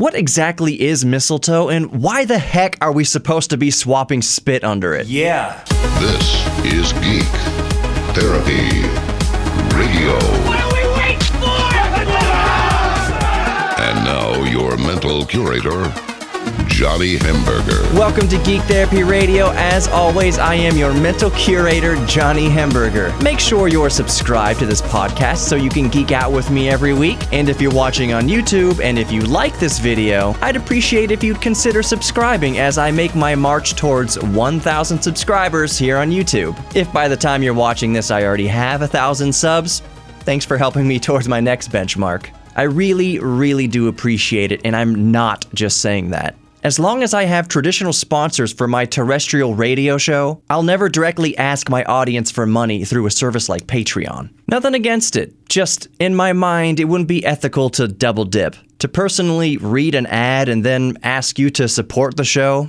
What exactly is mistletoe, and why the heck are we supposed to be swapping spit under it? Yeah. This is Geek Therapy Radio. What are we waiting for? And now your mental curator, Johnny Hamburger. Welcome to Geek Therapy Radio. As always, I am your mental curator, Johnny Hamburger. Make sure you're subscribed to this podcast so you can geek out with me every week. And if you're watching on YouTube and if you like this video, I'd appreciate if you'd consider subscribing as I make my march towards 1,000 subscribers here on YouTube. If by the time you're watching this I already have 1,000 subs, thanks for helping me towards my next benchmark. I really do appreciate it, and I'm not just saying that. As long as I have traditional sponsors for my terrestrial radio show, I'll never directly ask my audience for money through a service like Patreon. Nothing against it, just in my mind it wouldn't be ethical to double dip. To personally read an ad and then ask you to support the show?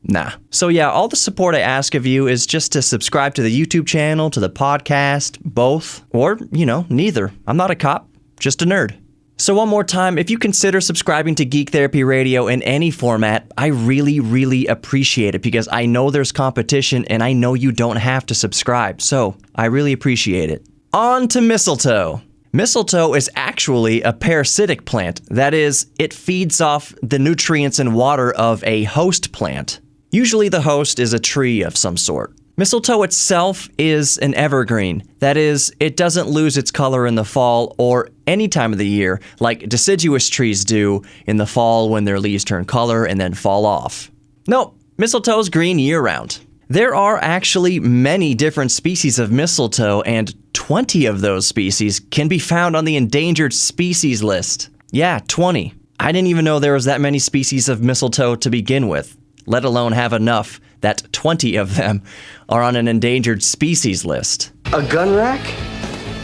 Nah. So yeah, all the support I ask of you is just to subscribe to the YouTube channel, to the podcast, both, or, neither. I'm not a cop, just a nerd. So one more time, if you consider subscribing to Geek Therapy Radio in any format, I really appreciate it because I know there's competition and I know you don't have to subscribe, so I really appreciate it. On to mistletoe. Mistletoe is actually a parasitic plant. That is, it feeds off the nutrients and water of a host plant. Usually the host is a tree of some sort. Mistletoe itself is an evergreen. That is, it doesn't lose its color in the fall or any time of the year like deciduous trees do in the fall when their leaves turn color and then fall off. No, mistletoe's green year-round. There are actually many different species of mistletoe, and 20 of those species can be found on the endangered species list. Yeah, 20. I didn't even know there was that many species of mistletoe to begin with, let alone have enough that 20 of them are on an endangered species list. A gun rack?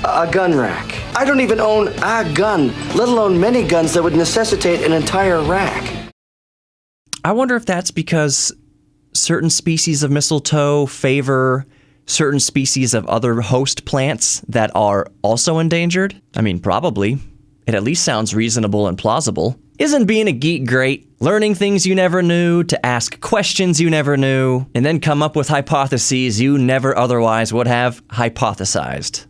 A gun rack. I don't even own a gun, let alone many guns that would necessitate an entire rack. I wonder if that's because certain species of mistletoe favor certain species of other host plants that are also endangered? I mean, probably. It at least sounds reasonable and plausible. Isn't being a geek great? Learning things you never knew, to ask questions you never knew, and then come up with hypotheses you never otherwise would have hypothesized.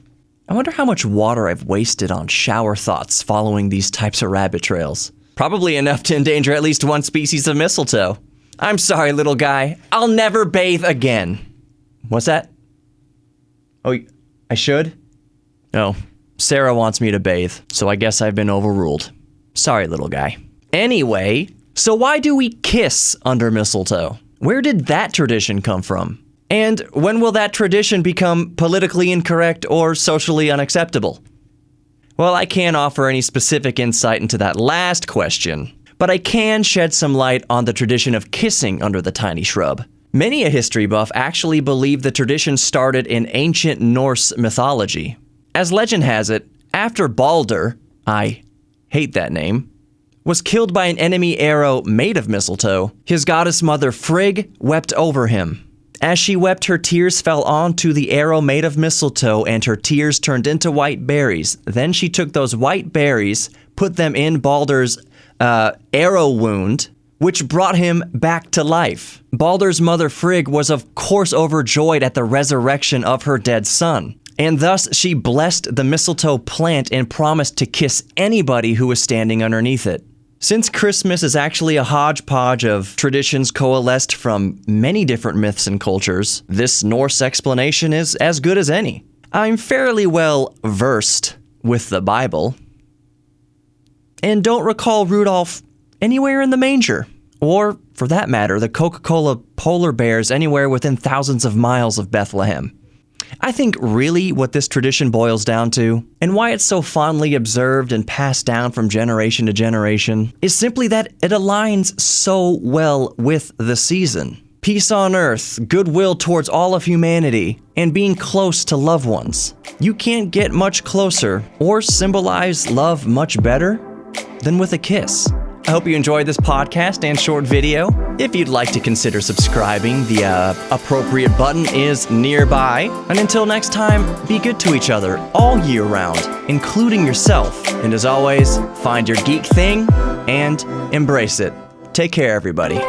I wonder how much water I've wasted on shower thoughts following these types of rabbit trails. Probably enough to endanger at least one species of mistletoe. I'm sorry, little guy. I'll never bathe again. What's that? Oh, I should? No. Sarah wants me to bathe, so I guess I've been overruled. Sorry, little guy. Anyway, so why do we kiss under mistletoe? Where did that tradition come from? And when will that tradition become politically incorrect or socially unacceptable? Well, I can't offer any specific insight into that last question, but I can shed some light on the tradition of kissing under the tiny shrub. Many a history buff actually believe the tradition started in ancient Norse mythology. As legend has it, after Balder, I hate that name, was killed by an enemy arrow made of mistletoe, his goddess mother Frigg wept over him. As she wept, her tears fell onto the arrow made of mistletoe, and her tears turned into white berries. Then she took those white berries, put them in Balder's arrow wound, which brought him back to life. Balder's mother Frigg was of course overjoyed at the resurrection of her dead son. And thus she blessed the mistletoe plant and promised to kiss anybody who was standing underneath it. Since Christmas is actually a hodgepodge of traditions coalesced from many different myths and cultures, this Norse explanation is as good as any. I'm fairly well versed with the Bible, and don't recall Rudolph anywhere in the manger, or, for that matter, the Coca-Cola polar bears anywhere within thousands of miles of Bethlehem. I think really what this tradition boils down to, and why it's so fondly observed and passed down from generation to generation, is simply that it aligns so well with the season. Peace on earth, goodwill towards all of humanity, and being close to loved ones. You can't get much closer or symbolize love much better than with a kiss. I hope you enjoyed this podcast and short video. If you'd like to consider subscribing, the appropriate button is nearby. And until next time, be good to each other all year round, including yourself. And as always, find your geek thing and Embrace it. Take care, everybody.